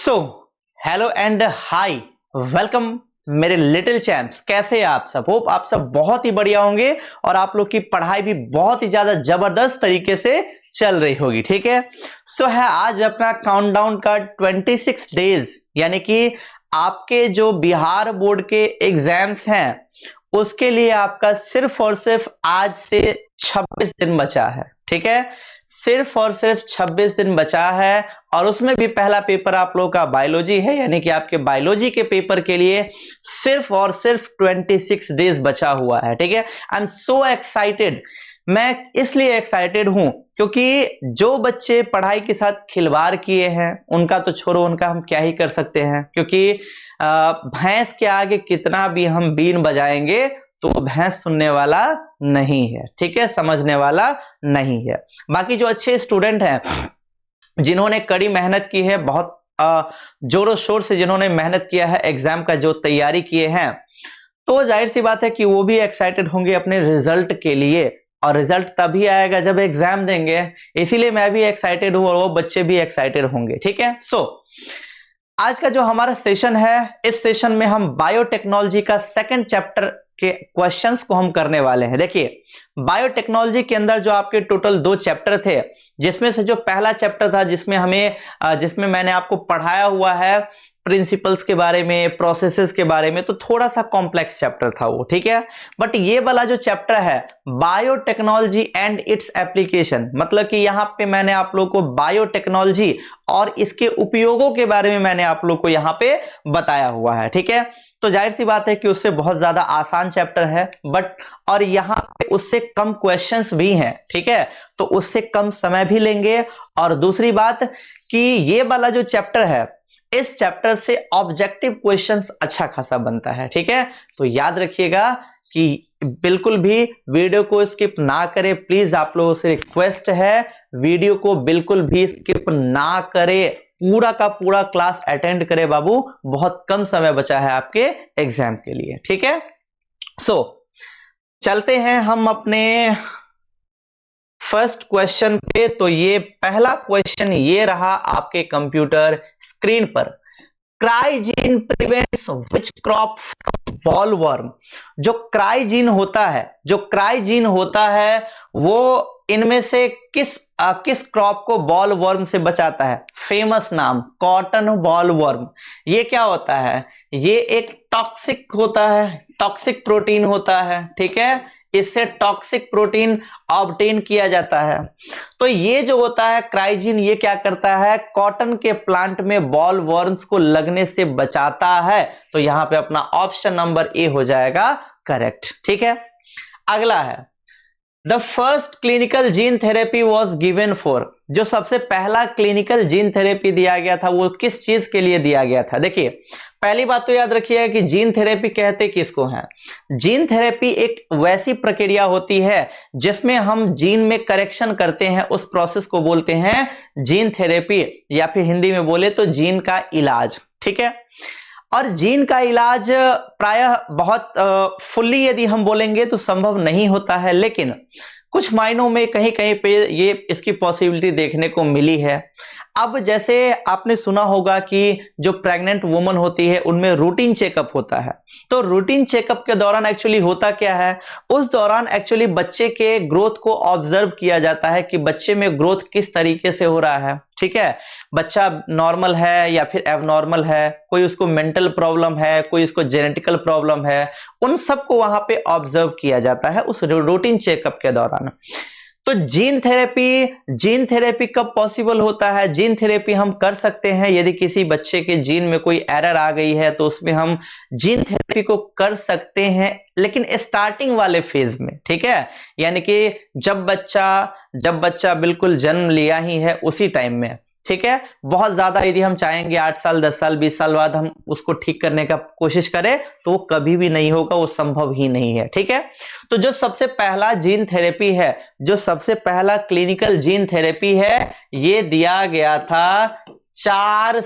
So hello and hi, welcome मेरे little champs. कैसे हैं आप सब? होप आप सब बहुत ही बढ़िया होंगे और आप लोग की पढ़ाई भी बहुत ही ज्यादा जबरदस्त तरीके से चल रही होगी। ठीक है, सो है आज अपना काउंटडाउन का 26 डेज, यानी कि आपके जो बिहार बोर्ड के एग्जाम्स हैं उसके लिए आपका सिर्फ और सिर्फ आज से 26 दिन बचा है। ठीक है, सिर्फ और सिर्फ 26 दिन बचा है और उसमें भी पहला पेपर आप लोगों का बायोलॉजी है, यानी कि आपके बायोलॉजी के पेपर के लिए सिर्फ और सिर्फ 26 डेज बचा हुआ है। ठीक है, आई एम सो एक्साइटेड। मैं इसलिए एक्साइटेड हूं क्योंकि जो बच्चे पढ़ाई के साथ खिलवाड़ किए हैं उनका तो छोड़ो, उनका हम क्या ही कर सकते हैं, क्योंकि भैंस के आगे कितना भी हम बीन बजाएंगे तो भैंस सुनने वाला नहीं है। ठीक है, समझने वाला नहीं है। बाकी जो अच्छे स्टूडेंट हैं जिन्होंने कड़ी मेहनत की है, बहुत जोरों शोर से जिन्होंने मेहनत किया है, एग्जाम का जो तैयारी किए हैं, तो जाहिर सी बात है कि वो भी एक्साइटेड होंगे अपने रिजल्ट के लिए, और रिजल्ट तभी आएगा जब एग्जाम देंगे। इसीलिए मैं भी एक्साइटेड हूं और वो बच्चे भी एक्साइटेड होंगे। ठीक है, सो आज का जो हमारा सेशन है, इस सेशन में हम बायोटेक्नोलॉजी का सेकंड चैप्टर के क्वेश्चंस को हम करने वाले हैं। देखिए, बायोटेक्नोलॉजी के अंदर जो आपके टोटल 2 चैप्टर थे, जिसमें से जो पहला चैप्टर था जिसमें मैंने आपको पढ़ाया हुआ है प्रिंसिपल्स के बारे में, प्रोसेसेस के बारे में, तो थोड़ा सा कॉम्प्लेक्स चैप्टर था वो। ठीक है, बट ये वाला जो चैप्टर है बायोटेक्नोलॉजी एंड इट्स एप्लीकेशन, मतलब कि यहां पे मैंने आप लोगों को बायोटेक्नोलॉजी और इसके उपयोगों के बारे में मैंने आप लोग को यहां पे बताया हुआ है। ठीक है, तो जाहिर सी बात है कि उससे बहुत ज्यादा आसान चैप्टर है, बट और यहां पे उससे कम क्वेश्चंस भी हैं। ठीक है, तो उससे कम समय भी लेंगे। और दूसरी बात कि ये वाला जो चैप्टर है, इस चैप्टर से ऑब्जेक्टिव क्वेश्चंस अच्छा खासा बनता है। ठीक है, तो याद रखिएगा कि बिल्कुल भी वीडियो को स्किप ना करें। प्लीज आप लोगों से रिक्वेस्ट है, वीडियो को बिल्कुल भी स्किप ना करें, पूरा का पूरा क्लास अटेंड करें बाबू। बहुत कम समय बचा है आपके एग्जाम के लिए। ठीक है, सो चलते हैं हम अपने फर्स्ट क्वेश्चन पे। तो ये पहला क्वेश्चन ये रहा आपके कंप्यूटर स्क्रीन पर। क्राइजीन प्रिवेंट्स व्हिच क्रॉप बॉलवर्म। जो क्राइजीन होता है वो इनमें से किस क्रॉप को बॉलवर्म से बचाता है? फेमस नाम, कॉटन बॉलवर्म। ये क्या होता है? ये एक टॉक्सिक होता है, टॉक्सिक प्रोटीन होता है। ठीक है, इससे टॉक्सिक प्रोटीन ऑब्टेन किया जाता है। तो ये जो होता है क्राइजीन, ये क्या करता है? कॉटन के प्लांट में बॉल वर्म्स को लगने से बचाता है। तो यहां पे अपना ऑप्शन नंबर ए हो जाएगा करेक्ट। ठीक है, अगला है the first clinical gene therapy was given for. जो सबसे पहला क्लिनिकल जीन थेरेपी दिया गया था वो किस चीज के लिए दिया गया था? देखिए, पहली बात तो याद रखिएगा कि जीन थेरेपी कहते किसको हैं? जीन थेरेपी एक वैसी प्रक्रिया होती है जिसमें हम जीन में करेक्शन करते हैं, उस प्रोसेस को बोलते हैं जीन थेरेपी, या फिर हिंदी में बोले तो जीन का इलाज। ठीक है, और जीन का इलाज प्रायः बहुत फुल्ली यदि हम बोलेंगे तो संभव नहीं होता है, लेकिन कुछ मायनों में कहीं कहीं पे ये इसकी पॉसिबिलिटी देखने को मिली है। अब जैसे आपने सुना होगा कि जो प्रेग्नेंट वुमन होती है उनमें रूटीन चेकअप होता है। तो रूटीन चेकअप के दौरान एक्चुअली होता क्या है, उस दौरान एक्चुअली बच्चे के ग्रोथ को ऑब्जर्व किया जाता है कि बच्चे में ग्रोथ किस तरीके से हो रहा है। ठीक है, बच्चा नॉर्मल है या फिर एबनॉर्मल है, कोई उसको मेंटल प्रॉब्लम है, कोई उसको जेनेटिकल प्रॉब्लम है, उन सबको वहां पे ऑब्जर्व किया जाता है उस रूटीन चेकअप के दौरान। तो जीन थेरेपी कब पॉसिबल होता है? जीन थेरेपी हम कर सकते हैं यदि किसी बच्चे के जीन में कोई एरर आ गई है, तो उसमें हम जीन थेरेपी को कर सकते हैं, लेकिन स्टार्टिंग वाले फेज में। ठीक है, यानी कि जब बच्चा बिल्कुल जन्म लिया ही है उसी टाइम में। ठीक है, बहुत ज्यादा यदि हम चाहेंगे 8 साल 10 साल 20 साल बाद हम उसको ठीक करने का कोशिश करें तो वो कभी भी नहीं होगा, वो संभव ही नहीं है। ठीक है, तो जो सबसे पहला जीन थेरेपी है, जो सबसे पहला क्लिनिकल जीन थेरेपी है, ये दिया गया था 4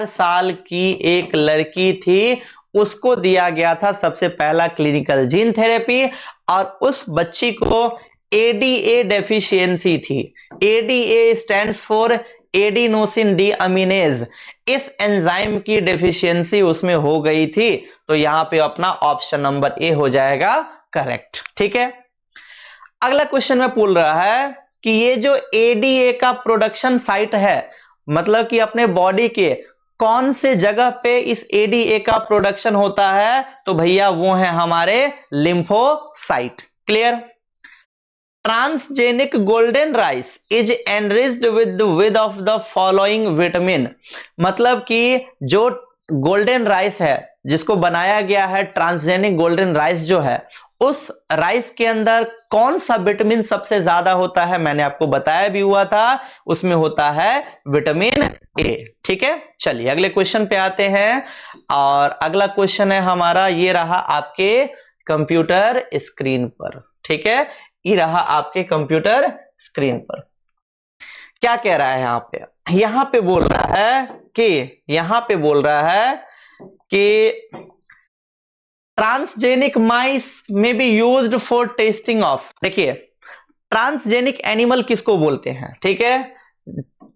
साल की एक लड़की थी, उसको दिया गया था सबसे पहला क्लिनिकल जीन थेरेपी, और उस बच्ची को एडीए डेफिशिएंसी थी। एडीए स्टैंड्स फॉर एडिनोसिन डीअमीनेज, इस एंजाइम की डेफिशिएंसी उसमें हो गई थी, तो यहां पे अपना ऑप्शन नंबर ए हो जाएगा करेक्ट। ठीक है, अगला क्वेश्चन में पूछ रहा है कि ये जो एडीए का प्रोडक्शन साइट है, मतलब कि अपने बॉडी के कौन से जगह पे इस एडीए का प्रोडक्शन होता है, तो भैया वो है हमारे lymphocyte. Clear. Transgenic golden rice is enriched with of the following vitamin, मतलब कि जो गोल्डन राइस है जिसको बनाया गया है, ट्रांसजेनिक गोल्डन राइस जो है, उस राइस के अंदर कौन सा विटामिन सबसे ज्यादा होता है, मैंने आपको बताया भी हुआ था, उसमें होता है विटामिन ए। ठीक है, चलिए अगले क्वेश्चन पे आते हैं, और अगला क्वेश्चन है हमारा, ये रहा आपके कंप्यूटर स्क्रीन पर। ठीक है, ये रहा आपके कंप्यूटर स्क्रीन पर। क्या कह रहा है यहां पे बोल रहा है कि ट्रांसजेनिक माइस में be used for testing of, देखिए ट्रांसजेनिक एनिमल किसको बोलते हैं, ठीक है,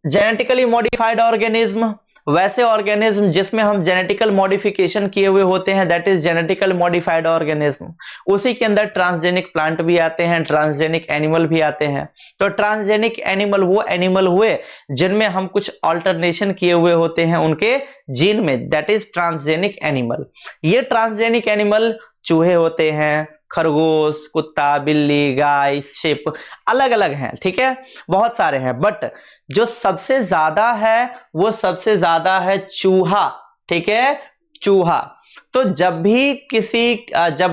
जेनेटिकली मॉडिफाइड ऑर्गेनिज्म, वैसे ऑर्गेनिज्म जिसमें हम जेनेटिकल मॉडिफिकेशन किए हुए होते हैं, that is genetical modified organism. उसी के अंदर ट्रांसजेनिक प्लांट भी आते हैं, ट्रांसजेनिक एनिमल भी आते हैं। तो ट्रांसजेनिक एनिमल वो एनिमल हुए जिनमें हम कुछ ऑल्टरनेशन किए हुए होते हैं उनके जीन में, दैट इज ट्रांसजेनिक एनिमल। ये ट्रांसजेनिक एनिमल चूहे होते हैं, खरगोश, कुत्ता, बिल्ली, गाय, शिप, अलग अलग हैं। ठीक है, बहुत सारे हैं, बट जो सबसे ज्यादा है वो सबसे ज्यादा है चूहा। ठीक है, चूहा। तो जब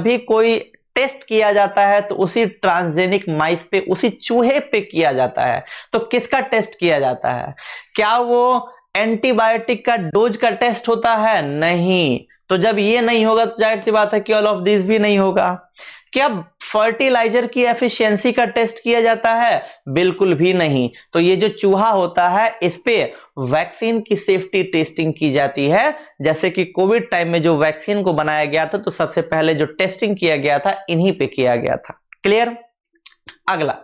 भी कोई टेस्ट किया जाता है तो उसी ट्रांसजेनिक माइस पे, उसी चूहे पे किया जाता है। तो किसका टेस्ट किया जाता है? क्या वो एंटीबायोटिक का डोज का टेस्ट होता है? नहीं। तो जब ये नहीं होगा तो जाहिर सी बात है कि ऑल ऑफ दिस भी नहीं होगा। क्या फर्टिलाइजर की एफिशिएंसी का टेस्ट किया जाता है? बिल्कुल भी नहीं। तो ये जो चूहा होता है इस पे वैक्सीन की सेफ्टी टेस्टिंग की जाती है। जैसे कि कोविड टाइम में जो वैक्सीन को बनाया गया था तो सबसे पहले जो टेस्टिंग किया गया था इन्हीं पे किया गया था। क्लियर। अगला,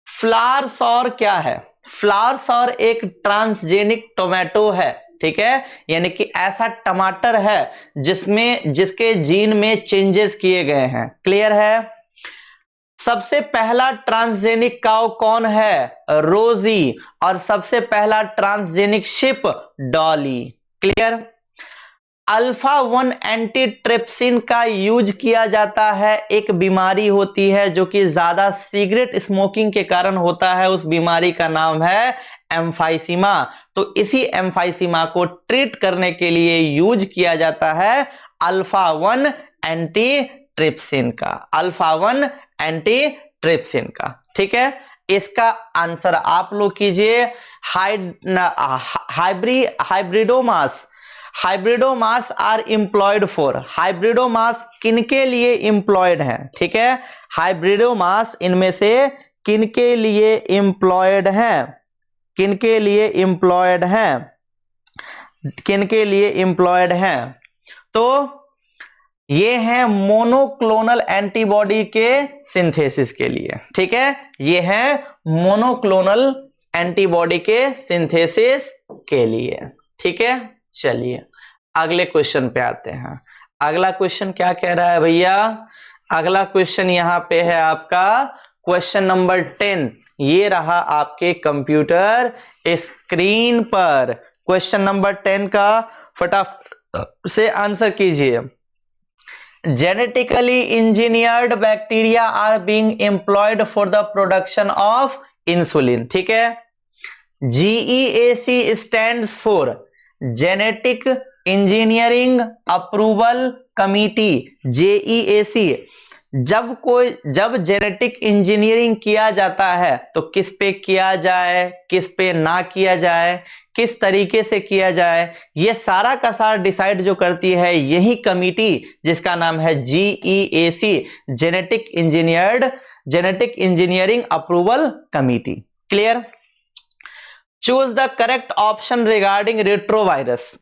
फ्लावर सॉर क्या है? फ्लावर सॉर एक ट्रांसजेनिक टोमेटो है। ठीक है, यानी कि ऐसा टमाटर है जिसके जीन में चेंजेस किए गए हैं। क्लियर है। सबसे पहला ट्रांसजेनिक काउ कौन है? रोजी। और सबसे पहला transgenic ship Dolly. Clear. Alpha 1 antitrypsin का यूज किया जाता है, एक बीमारी होती है जो कि ज्यादा सिगरेट स्मोकिंग के कारण होता है, उस बीमारी का नाम है एम्फाइसीमा। तो इसी एम्फाइसीमा को ट्रीट करने के लिए यूज किया जाता है अल्फा 1 एंटीट्रिप्सिन का, अल्फा 1 एंटीट्रिप्सिन का। ठीक है, इसका आंसर आप लोग कीजिए। Hybridomas are employed for, hybridomas किनके लिए इंप्लॉयड है? ठीक है, हाइब्रिडोमास इनमें से किनके लिए इंप्लॉयड है? किनके लिए इंप्लॉयड है? किनके लिए इंप्लॉयड है? तो ये है मोनोक्लोनल एंटीबॉडी के सिंथेसिस के लिए। ठीक है, ये है मोनोक्लोनल एंटीबॉडी के सिंथेसिस के लिए। ठीक है, चलिए अगले क्वेश्चन पे आते हैं। अगला क्वेश्चन क्या कह रहा है भैया? अगला क्वेश्चन यहां पे है आपका क्वेश्चन नंबर 10। ये रहा आपके कंप्यूटर स्क्रीन पर। क्वेश्चन नंबर 10 का फटाफट से आंसर कीजिए। Genetically engineered bacteria are being employed for the production of insulin. ठीक है, GEAC stands for genetic engineering approval committee, JEAC। जब जेनेटिक इंजीनियरिंग किया जाता है तो किस पे किया जाए, किस पे ना किया जाए, किस तरीके से किया जाए, ये सारा का सारा डिसाइड जो करती है यही कमिटी जिसका नाम है GEAC, genetic engineering approval committee. Clear. Choose the correct option regarding retrovirus.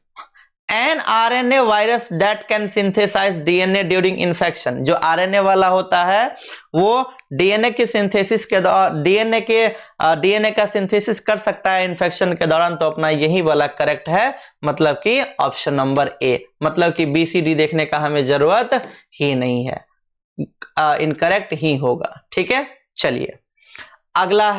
An RNA virus that can synthesise DNA during infection. जो आरएनए वाला होता है वो डीएनए के सिंथेसिस के दौरान डीएनए का सिंथेसिस कर सकता है इन्फेक्शन के दौरान, तो अपना यही वाला करेक्ट है, मतलब कि ऑप्शन नंबर ए, मतलब कि बी सी डी देखने का हमें जरूरत ही नहीं है, इनकरेक्ट ही होगा। ठीक है, चलिए अगला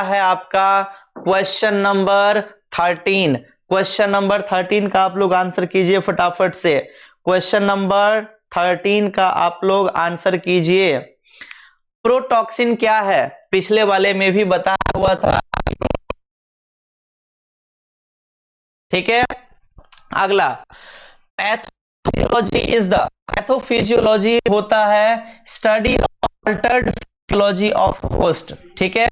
है आपका क्वेश्चन नंबर 13। क्वेश्चन नंबर 13 का आप लोग आंसर कीजिए फटाफट से। क्वेश्चन नंबर 13 का आप लोग आंसर कीजिए। प्रोटॉक्सिन क्या है? पिछले वाले में भी बताया हुआ था। ठीक है, अगला पैथोफिजियोलॉजी होता है study of Altered physiology of host. ठीक है,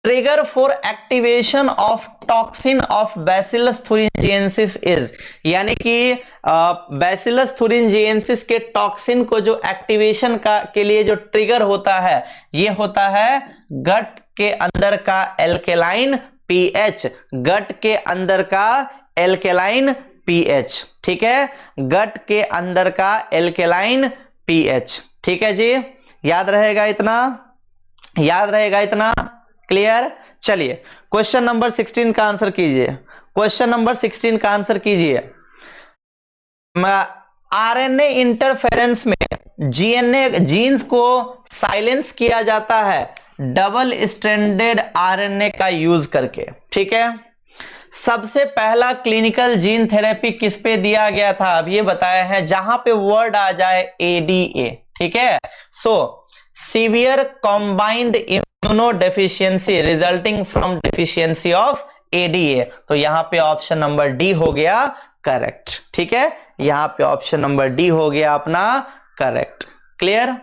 trigger for activation of toxin of bacillus thuringiensis is, यानी कि बैसिलस thuringiensis के टॉक्सिन को जो एक्टिवेशन के लिए जो ट्रिगर होता है, ये होता है गट के अंदर का एल्केलाइन पीएच। गट के अंदर का एल्केलाइन पीएच। ठीक है, गट के अंदर का एल्केलाइन पीएच। ठीक है जी, याद रहेगा इतना? क्लियर? चलिए क्वेश्चन नंबर 16 का आंसर कीजिए। क्वेश्चन नंबर 16 का आंसर कीजिए। आरएनए इंटरफेरेंस में जीन्स को साइलेंस किया जाता है डबल स्ट्रैंडेड आरएनए का यूज करके। ठीक है, सबसे पहला क्लिनिकल जीन थेरेपी किस पे दिया गया था? अब ये बताया है जहां पे वर्ड आ जाए एडीए। ठीक है, so severe combined immunodeficiency resulting from deficiency of ADA, तो यहां पे ऑप्शन नंबर डी हो गया करेक्ट। ठीक है, यहां पे ऑप्शन नंबर डी हो गया अपना करेक्ट। क्लियर?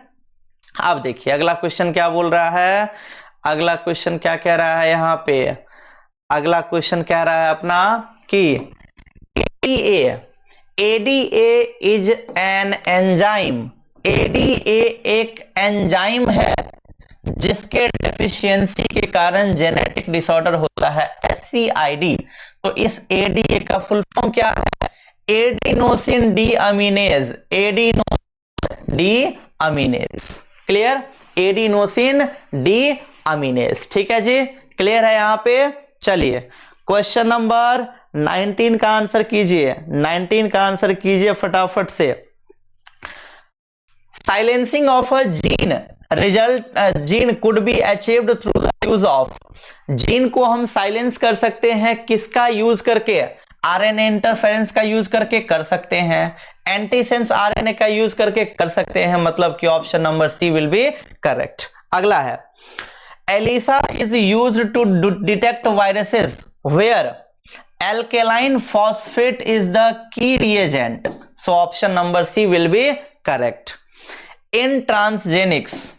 अब देखिए अगला क्वेश्चन क्या बोल रहा है। अगला क्वेश्चन क्या कह रहा है यहां पे? अगला क्वेश्चन कह रहा है अपना कि ADA is an enzyme. ADA एक एंजाइम है जिसके डेफिशिएंसी के कारण जेनेटिक डिसऑर्डर होता है एससीआईडी। तो इस एडीए का फुल फॉर्म क्या है? Adenosine deaminase. Adenosine deaminase. Clear? Adenosine deaminase. ठीक है जी, क्लियर है यहां पे? चलिए क्वेश्चन नंबर 19 का आंसर कीजिए। 19 का आंसर कीजिए फटाफट से। Silencing of a gene could be achieved through the use of. Gene को हम साइलेंस कर सकते हैं किसका यूज करके? आरएनए इंटरफेरेंस का यूज करके कर सकते हैं, एंटीसेंस आरएनए का यूज करके कर सकते हैं, मतलब कि option number C will be correct. अगला है ELISA is used to detect viruses where alkaline phosphate is the key reagent. So option number C will be correct. In transgenics,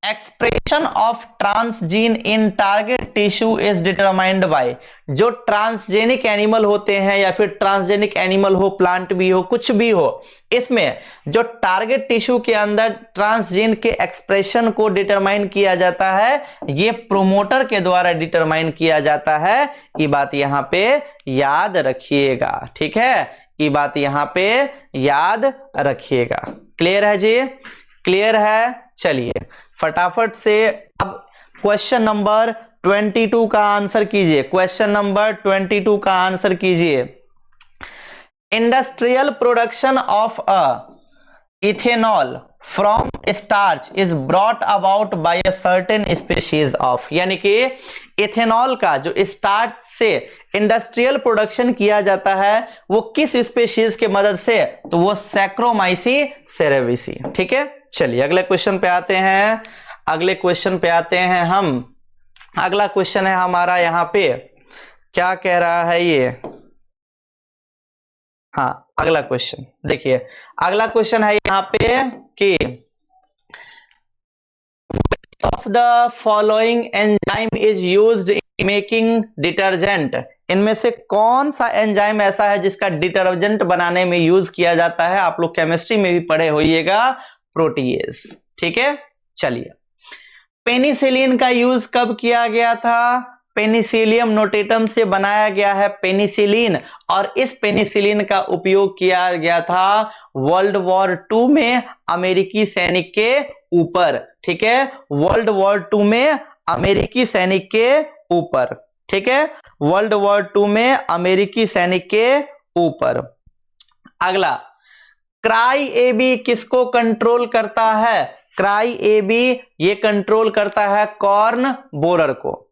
expression of transgene in target tissue is determined by। जो transgenic animal होते हैं या फिर transgenic animal हो, plant भी हो, कुछ भी हो, इसमें जो टारगेट टिश्यू के अंदर ट्रांसजीन के एक्सप्रेशन को डिटरमाइन किया जाता है, ये प्रोमोटर के द्वारा डिटरमाइन किया जाता है। ये बात यहां पे याद रखिएगा। ठीक है, ये बात यहां पे याद रखिएगा। क्लियर है जी? क्लियर है? चलिए फटाफट से अब क्वेश्चन नंबर 22 का आंसर कीजिए। क्वेश्चन नंबर 22 का आंसर कीजिए। Industrial production of a ethanol from starch is brought about by a certain species of, यानी कि इथेनॉल का जो स्टार्च से इंडस्ट्रियल प्रोडक्शन किया जाता है वो किस स्पीशीज के मदद से? तो वो सैक्रोमाइसी सेरेविसी। ठीक है, चलिए अगले क्वेश्चन पे आते हैं। अगले क्वेश्चन पे आते हैं हम। अगला क्वेश्चन है हमारा यहां पे, क्या कह रहा है ये? हाँ, अगला क्वेश्चन देखिए। अगला क्वेश्चन है यहां पे कि of the following enzyme is used in making detergent. इनमें से कौन सा एंजाइम ऐसा है जिसका डिटर्जेंट बनाने में यूज किया जाता है? आप लोग केमिस्ट्री में भी पढ़े होइएगा, प्रोटीएज। ठीक है, चलिए पेनिसिलिन का यूज कब किया गया था? पेनिसिलियम नोटेटम से बनाया गया है पेनिसिलिन, और इस पेनिसिलिन का उपयोग किया गया था वर्ल्ड वॉर 2 में अमेरिकी सैनिक के ऊपर। ठीक है, वर्ल्ड वॉर 2 में अमेरिकी सैनिक के ऊपर। ठीक है, वर्ल्ड वॉर 2 में अमेरिकी सैनिक के ऊपर। अगला, क्राई एबी किसको कंट्रोल करता है? क्राई एबी ये कंट्रोल करता है कॉर्न बोरर को।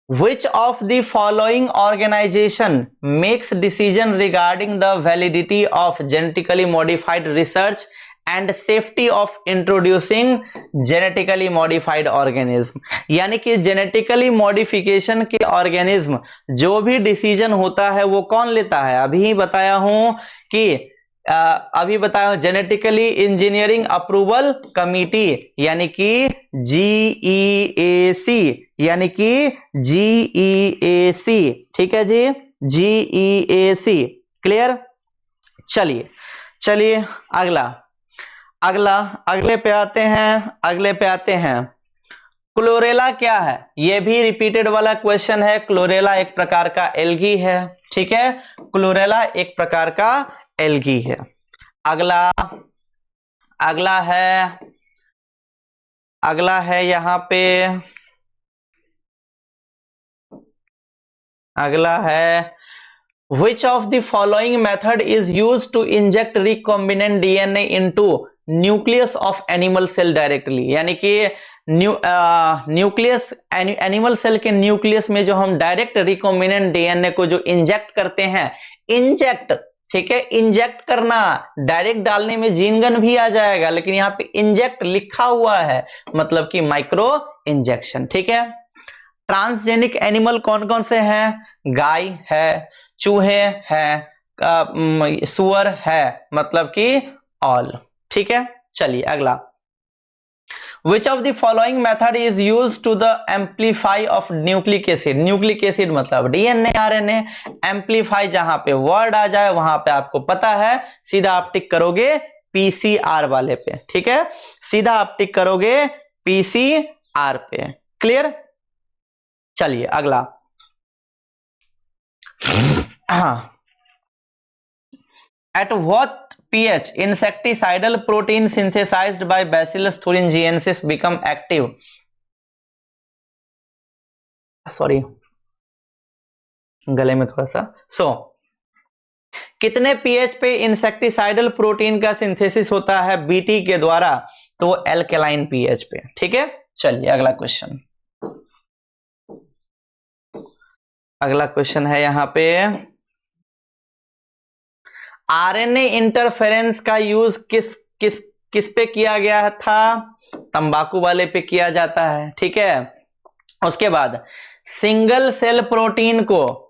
Which of the following organization makes decision regarding the validity of genetically modified research and safety of introducing genetically modified organism? यानी कि जेनेटिकली मॉडिफिकेशन के ऑर्गेनिज्म जो भी डिसीजन होता है वो कौन लेता है? अभी बताया हूं जेनेटिकली इंजीनियरिंग अप्रूवल कमिटी, यानी कि GEAC, यानी कि GEAC। ठीक है जी, GEAC। क्लियर? चलिए अगले पे आते हैं। क्लोरेला क्या है? ये भी रिपीटेड वाला क्वेश्चन है। क्लोरेला एक प्रकार का एल्गी है। ठीक है, क्लोरेला एक प्रकार का एल्गी है। अगला है यहां पे, अगला है which of the following method is used to inject recombinant DNA into nucleus of animal cell directly? यानी कि न्यूक्लियस, एनिमल सेल के न्यूक्लियस में जो हम डायरेक्ट रिकॉम्बिनेंट डीएनए को जो इंजेक्ट करते हैं, इंजेक्ट, ठीक है, इंजेक्ट करना, डायरेक्ट डालने में जीन गन भी आ जाएगा, लेकिन यहाँ पे इंजेक्ट लिखा हुआ है, मतलब कि माइक्रो इंजेक्शन। ठीक है, ट्रांसजेनिक एनिमल कौन कौन से हैं? गाय है, चूहे हैं, सुअर है, मतलब कि ऑल। ठीक है, चलिए अगला, Which of the following method is used to the amplify of nucleic acid? Nucleic acid मतलब डीएनए आरएनए। एम्पलीफाई जहां पे वर्ड आ जाए वहां पे आपको पता है, सीधा आप टिक करोगे पीसीआर वाले पे। ठीक है, सीधा आप टिक करोगे पीसीआर पे। क्लियर? चलिए अगला, हाँ, at what pH insecticidal protein synthesized by Bacillus thuringiensis become active? Sorry, गले में थोड़ा सा कितने पीएच पे इंसेक्टिसाइडल प्रोटीन का सिंथेसिस होता है बीटी के द्वारा? तो एल्केलाइन पीएच पे। ठीक है, चलिए अगला क्वेश्चन है यहां पे, आरएनए इंटरफेरेंस का यूज किस पे किया गया था? तंबाकू वाले पे किया जाता है। ठीक है, उसके बाद सिंगल सेल प्रोटीन को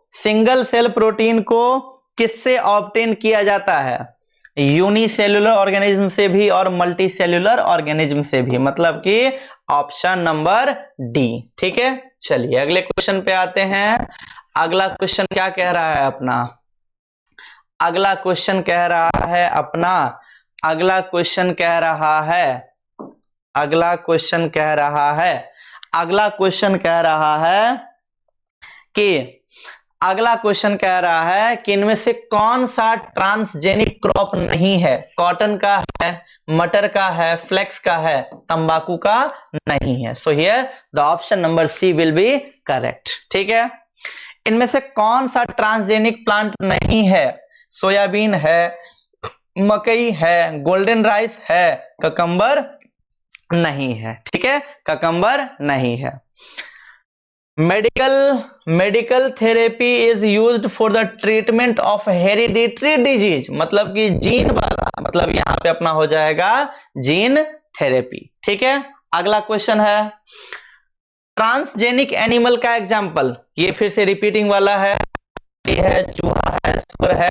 किससे ऑब्टेन किया जाता है? यूनिसेल्युलर ऑर्गेनिज्म से भी और मल्टी सेल्युलर ऑर्गेनिज्म से भी, मतलब कि ऑप्शन नंबर डी। ठीक है, चलिए अगले क्वेश्चन पे आते हैं। अगला क्वेश्चन क्या कह रहा है अपना? अगला क्वेश्चन कह रहा है कि इनमें से कौन सा ट्रांसजेनिक क्रॉप नहीं है? कॉटन का है, मटर का है, फ्लेक्स का है, तंबाकू का नहीं है। So here the option number C will be correct. ठीक है, इनमें से कौन सा ट्रांसजेनिक प्लांट नहीं है? सोयाबीन है, मकई है, गोल्डन राइस है, ककंबर नहीं है। ठीक है, ककंबर नहीं है। Medical therapy is used for the treatment of hereditary disease, मतलब कि जीन वाला, मतलब यहां पे अपना हो जाएगा जीन थेरेपी। ठीक है, अगला क्वेश्चन है, ट्रांसजेनिक एनिमल का एग्जांपल, ये फिर से रिपीटिंग वाला है, ये है, चूहा है, सुअर है,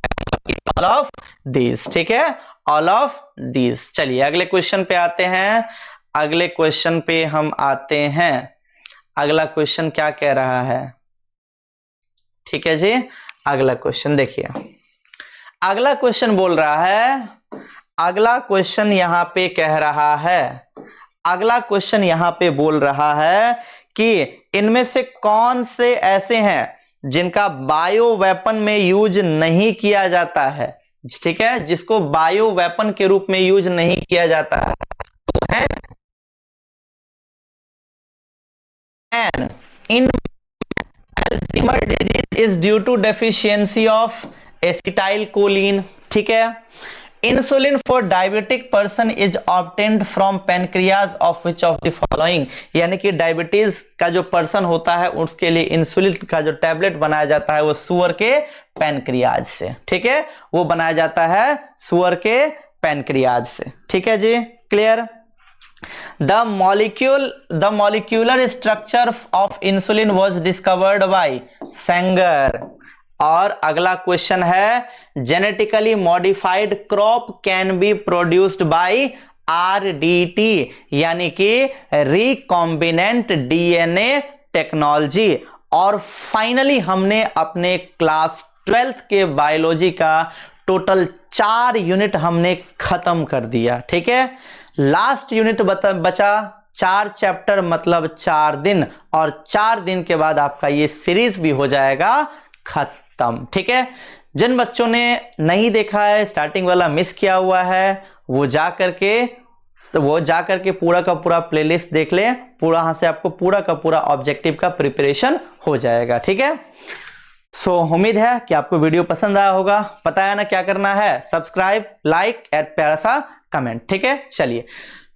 ऑल ऑफ दीज। ठीक है, ऑल ऑफ दीज। चलिए अगले क्वेश्चन पे आते हैं। अगला क्वेश्चन क्या कह रहा है? ठीक है जी, अगला क्वेश्चन देखिए। अगला क्वेश्चन बोल रहा है, अगला क्वेश्चन यहां पे बोल रहा है कि इनमें से कौन से ऐसे हैं जिनका बायो वेपन में यूज नहीं किया जाता है, ठीक है, जिसको बायो वेपन के रूप में यूज नहीं किया जाता है, तो है इन Alzheimer disease is due to deficiency of acetylcholine, ठीक है। Insulin for diabetic person is obtained from pancreas of which of the following, यानी कि डायबिटीज का जो पर्सन होता है उसके लिए इंसुलिन का जो टैबलेट बनाया जाता है वो सुअर के पेनक्रियाज से, ठीक है, वो बनाया जाता है सुअर के पेनक्रियाज से, ठीक है जी, clear. The molecular structure of insulin was discovered by Sanger। और अगला क्वेश्चन है, genetically modified crop can be produced by RDT, यानी कि रिकॉम्बिनेंट डीएनए टेक्नोलॉजी। और फाइनली हमने अपने क्लास 12th के बायोलॉजी का टोटल 4 यूनिट हमने खत्म कर दिया, ठीक है। लास्ट यूनिट बचा 4 चैप्टर, मतलब 4 दिन, और 4 दिन के बाद आपका ये सीरीज भी हो जाएगा खत्म, ठीक है। जिन बच्चों ने नहीं देखा है, स्टार्टिंग वाला मिस किया हुआ है, वो जा करके पूरा का पूरा प्लेलिस्ट देख ले, पूरा यहाँ से आपको पूरा का पूरा ऑब्जेक्टिव का प्रिपरेशन हो जाएगा, ठीक है। सो उम्मीद है कि आपको वीडियो पसंद आया होगा। पता है ना क्या करना है, सब्सक्राइब, लाइक एंड प्यारा सा कमेंट, ठीक है। चलिए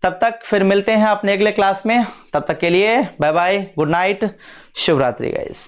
तब तक फिर मिलते हैं अपने अगले क्लास में, तब तक के लिए बाय बाय, गुड नाइट, शुभ रात्रि गाइस।